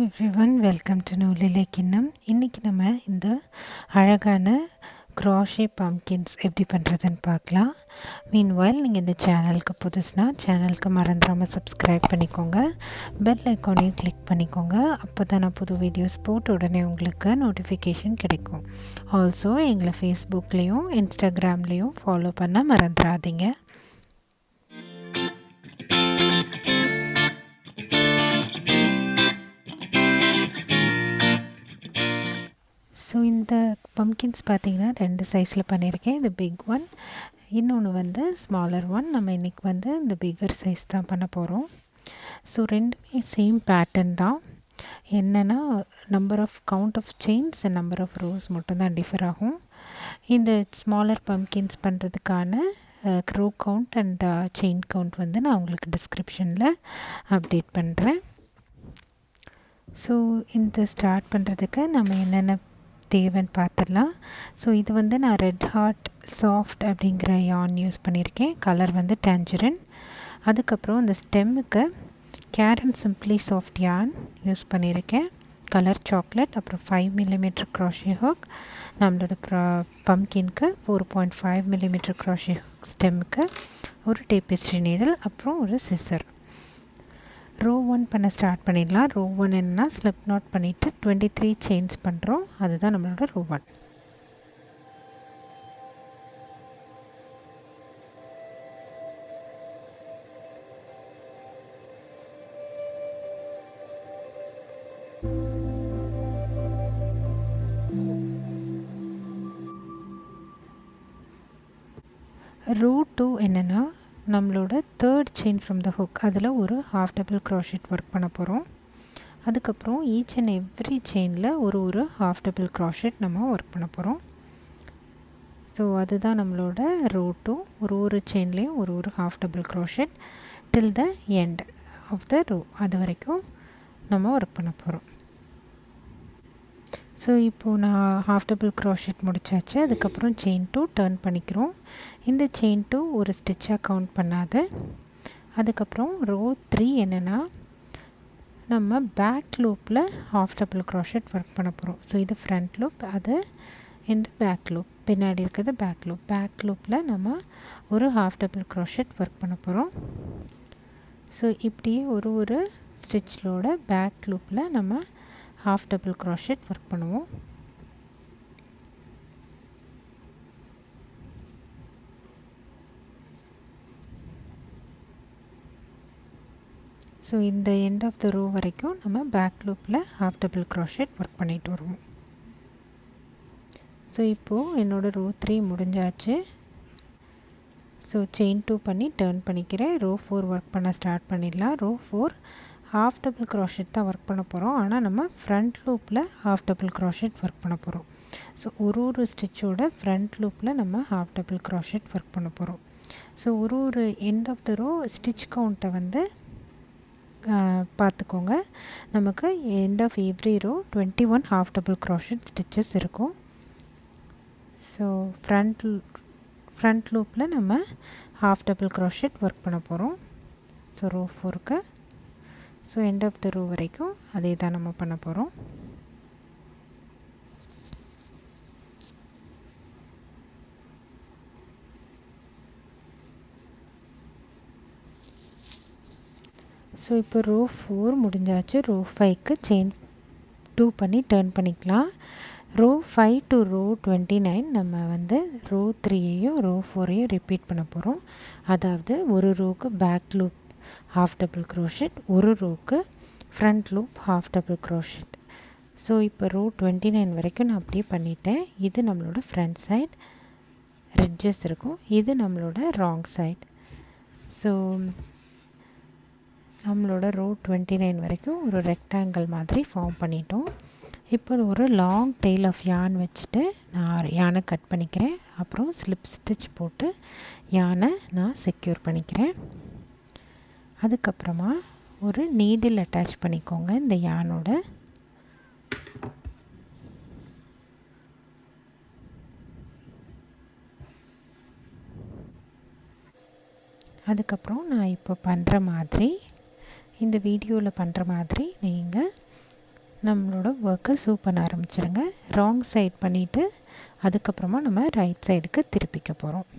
Everyone, welcome to நூலிலே கிண்ணம். இன்றைக்கி நம்ம இந்த அழகான க்ராஷே பம்கின்ஸ் எப்படி பண்ணுறதுன்னு பார்க்கலாம். மீன்வைல் நீங்கள் இந்த சேனலுக்கு புதுசுனா சேனலுக்கு மறந்துடாமல் சப்ஸ்கிரைப் பண்ணிக்கோங்க. பெல் ஐக்கானையும் கிளிக் பண்ணிக்கோங்க. அப்போ தான் நான் புது வீடியோஸ் போட்ட உடனே உங்களுக்கு நோட்டிஃபிகேஷன் கிடைக்கும். ஆல்சோ எங்களை ஃபேஸ்புக்லேயும் இன்ஸ்டாகிராம்லேயும் ஃபாலோ பண்ண மறந்துடாதீங்க. ஸோ இந்த பம்கின்ஸ் பார்த்திங்கன்னா 2 சைஸில் பண்ணியிருக்கேன். இது பிக் ஒன், இன்னொன்று வந்து ஸ்மாலர் ஒன். நம்ம இன்றைக்கி வந்து இந்த பிக்கர் சைஸ் தான் பண்ண போகிறோம். ஸோ ரெண்டுமே சேம் பேட்டர்ன் தான். என்னென்னா count of chains and number of rows மட்டும்தான் டிஃபர் ஆகும். இந்த ஸ்மாலர் பம்கின்ஸ் பண்ணுறதுக்கான row count and chain count வந்து நான் உங்களுக்கு டிஸ்கிரிப்ஷனில் அப்டேட் பண்ணுறேன். ஸோ இந்த ஸ்டார்ட் பண்ணுறதுக்கு நம்ம என்னென்ன தேவைன்னு பார்த்துடலாம். ஸோ இது வந்து நான் ரெட் ஹார்ட் சாஃப்ட் அப்படிங்கிற யான் யூஸ் பண்ணியிருக்கேன். கலர் வந்து டேஞ்சரின். அதுக்கப்புறம் இந்த ஸ்டெம்முக்கு கேரன் சிம்பிளி சாஃப்ட் யான் யூஸ் பண்ணியிருக்கேன். Colour chocolate. அப்புறம் 5 mm க்ராஷே ஹுக். நம்மளோட பம்கின்க்கு 4.5 mm க்ராஷே ஹுக். ஸ்டெம்முக்கு ஒரு டேபெஸ்ட்ரி நீடில், அப்புறம் ஒரு சிசர். ரோ 1 பண்ண ஸ்டார்ட் பண்ணிடலாம். ரோ 1 என்னன்னா ஸ்லிப்நாட் பண்ணிவிட்டு 23 செயின்ஸ் பண்ணுறோம். அதுதான் நம்மளோட ரோ 1. ரோ 2 என்னென்னா நம்மளோட 3rd chain from the hook. அதில் ஒரு ஹாஃப் டபுள் க்ராஷெட் ஒர்க் பண்ண போகிறோம். அதுக்கப்புறம் ஈச் அண்ட் எவ்ரி செயினில் ஒரு ஹாஃப் டபுள் க்ராஷெட் நம்ம ஒர்க் பண்ண போகிறோம். ஸோ அதுதான் நம்மளோட ரோ 2. ஒரு செயின்லேயும் ஒரு half double crochet till the end of the row. அது வரைக்கும் நம்ம ஒர்க் பண்ண போகிறோம். ஸோ இப்போது நான் ஹாஃப் டபுள் க்ராஷெட் முடித்தாச்சு. அதுக்கப்புறம் செயின் 2 டர்ன் பண்ணிக்கிறோம். இந்த செயின் 2 ஒரு ஸ்டிச்சாக கவுண்ட் பண்ணாது. அதுக்கப்புறம் ரோ 3 என்னென்னா நம்ம பேக் லூப்பில் ஹாஃப் டபுள் க்ராஷெட் ஒர்க் பண்ண போகிறோம். ஸோ இது ஃப்ரண்ட் லூப், அது இந்த பேக் லூப், பின்னாடி இருக்கிறது பேக் லூப். பேக் லூப்பில் நம்ம ஒரு ஹாஃப் டபுள் க்ராஷெட் ஒர்க் பண்ண போகிறோம். ஸோ இப்படியே ஒரு ஸ்டிச்லோட பேக் லூப்பில் நம்ம ஹாஃப் டபுள் க்ராஷெட் ஒர்க் பண்ணுவோம். ஸோ இந்த எண்ட் ஆஃப் த ரோ வரைக்கும் நம்ம பேக் லூப்பில் ஹாஃப் டபுள் க்ராஷெட் ஒர்க் பண்ணிட்டு வருவோம். ஸோ இப்போது என்னோடய ரோ 3 முடிஞ்சாச்சு. ஸோ செயின் 2 பண்ணி டர்ன் பண்ணிக்கிறேன். ரோ 4 ஒர்க் பண்ண ஸ்டார்ட் பண்ணிடலாம். ரோ 4 ஹாஃப் டபுள் க்ராஷெட் தான் ஒர்க் பண்ண போகிறோம். ஆனால் நம்ம ஃப்ரண்ட் லூப்பில் ஹாஃப் டபுள் க்ராஷெட் ஒர்க் பண்ண போகிறோம். ஸோ ஒரு ஸ்டிச்சோட ஃப்ரண்ட் லூப்பில் நம்ம ஹாஃப் டபுள் க்ராஷெட் ஒர்க் பண்ண போகிறோம். ஸோ ஒரு end of the row stitch கவுண்ட்டை வந்து பார்த்துக்கோங்க. நமக்கு end of every row 21 half double crochet stitches இருக்கும். ஸோ ஃப்ரண்ட் லூப்பில் நம்ம ஹாஃப் டபுள் க்ராஷெட் ஒர்க் பண்ண போகிறோம். ஸோ ரோ 4க்கு so end of the row வரைக்கும் அதே தான் நம்ம பண்ண போகிறோம். ஸோ இப்போ ரோ 4 முடிஞ்சாச்சு. ரோ 5க்கு செயின் 2 பண்ணி டர்ன் பண்ணிக்கலாம். ரோ 5 டு ரோ 29 நம்ம வந்து ரோ 3ஐயும் ரோ 4ஐயும் ரிப்பீட் பண்ண போகிறோம். அதாவது ஒரு ரோக்கு back loop half double crochet, ஒரு ரோக்கு front loop half double crochet. So இப்போ ரோ 29 வரைக்கும் நான் அப்படியே பண்ணிட்டேன். இது நம்மளோட ஃப்ரண்ட் சைட், ரிட்ஜஸ் இருக்கும். இது நம்மளோட ராங் சைட். ஸோ நம்மளோட ரோ 29 வரைக்கும் ஒரு ரெக்டாங்கிள் மாதிரி ஃபார்ம் பண்ணிட்டோம். இப்போ ஒரு லாங் டெய்ல் ஆஃப் யான் வச்சுட்டு நான் யானை கட் பண்ணிக்கிறேன். அப்புறம் ஸ்லிப் ஸ்டிச் போட்டு யானை நான் செக்யூர் பண்ணிக்கிறேன். அதுக்கப்புறமா ஒரு நீடில் அட்டாச் பண்ணிக்கோங்க இந்த யானோட. அதுக்கப்புறம் நான் இப்போ பண்ணுற மாதிரி, இந்த வீடியோவில் பண்ணுற மாதிரி நீங்கள் நம்மளோட ஒர்க்கை சூ பண்ண ஆரம்பிச்சிருங்க. ராங் சைட் பண்ணிவிட்டு அதுக்கப்புறமா நம்ம ரைட் சைடுக்கு திருப்பிக்க போகிறோம்.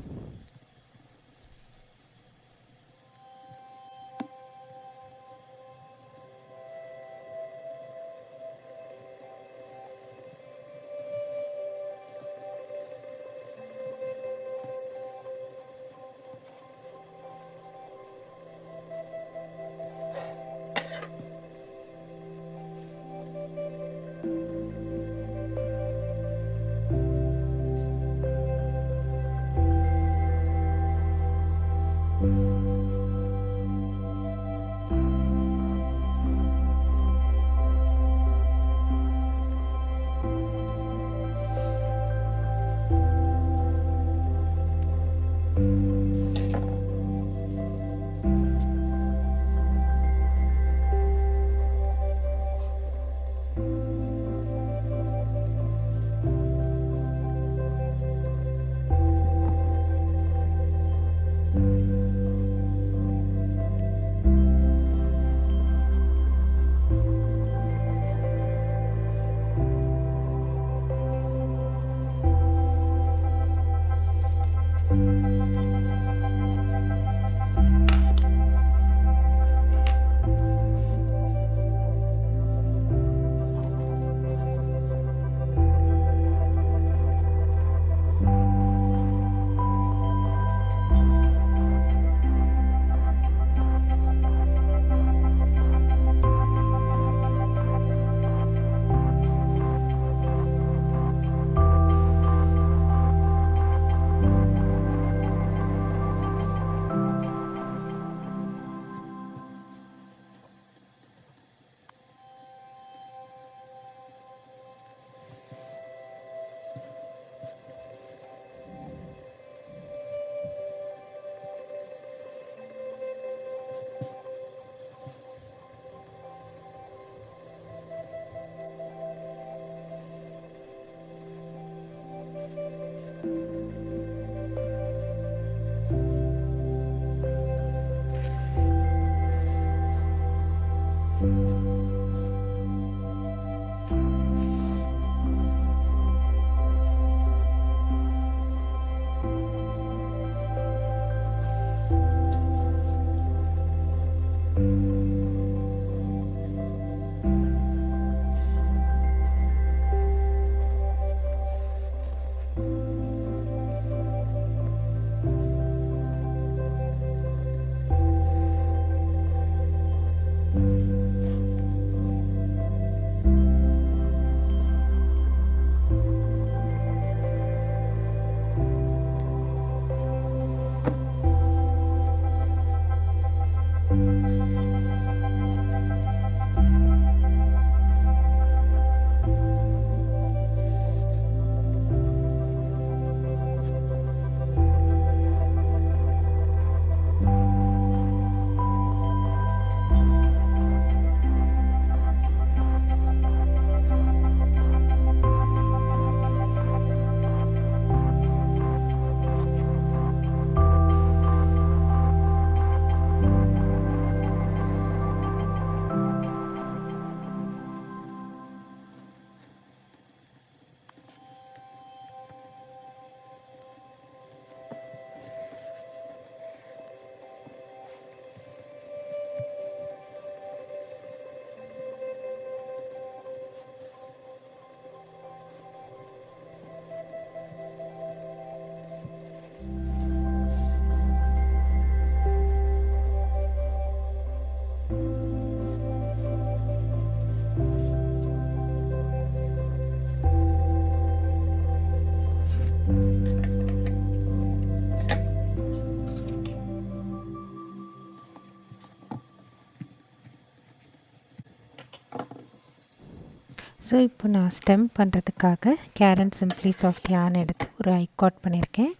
ஸோ இப்போ நான் ஸ்டெம் பண்ணுறதுக்காக கேரன் சிம்பிளி சாஃப்ட் யான் எடுத்து ஒரு ஐகார்ட் பண்ணியிருக்கேன்.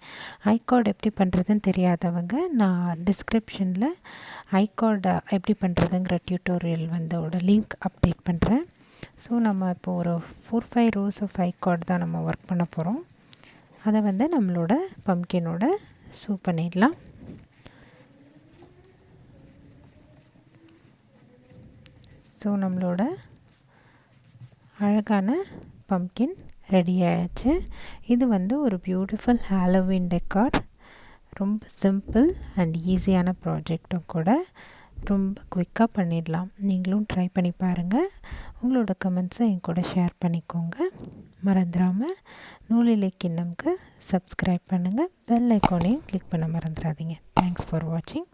ஐகார்ட் எப்படி பண்ணுறதுன்னு தெரியாதவங்க நான் டிஸ்கிரிப்ஷனில் ஐகார்ட் எப்படி பண்ணுறதுங்கிற டியூட்டோரியல் வந்து லிங்க் அப்டேட் பண்ணுறேன். ஸோ நம்ம இப்போ ஒரு 4-5 rows ஆஃப் ஐகார்ட் தான் நம்ம ஒர்க் பண்ண போகிறோம். அதை வந்து நம்மளோட பம்ப்கினோட சூ பண்ணிடலாம். ஸோ நம்மளோட அழகான பம்ப்கின் ரெடி ஆயாச்சு. இது வந்து ஒரு பியூட்டிஃபுல் ஹாலோவீன் டெக்கார். ரொம்ப சிம்பிள் அண்ட் ஈஸியான ப்ராஜெக்ட்டும் கூட. ரொம்ப குயிக்காக பண்ணிடலாம். நீங்களும் ட்ரை பண்ணி பாருங்கள். உங்களோட கமெண்ட்ஸை என் கூட ஷேர் பண்ணிக்கோங்க. மறந்துடாமல் நூலிலை கிண்ணம்க்கு சப்ஸ்கிரைப் பண்ணுங்கள். பெல் ஐக்கானையும் கிளிக் பண்ண மறந்துடாதீங்க. தேங்க்ஸ் ஃபார் வாட்சிங்.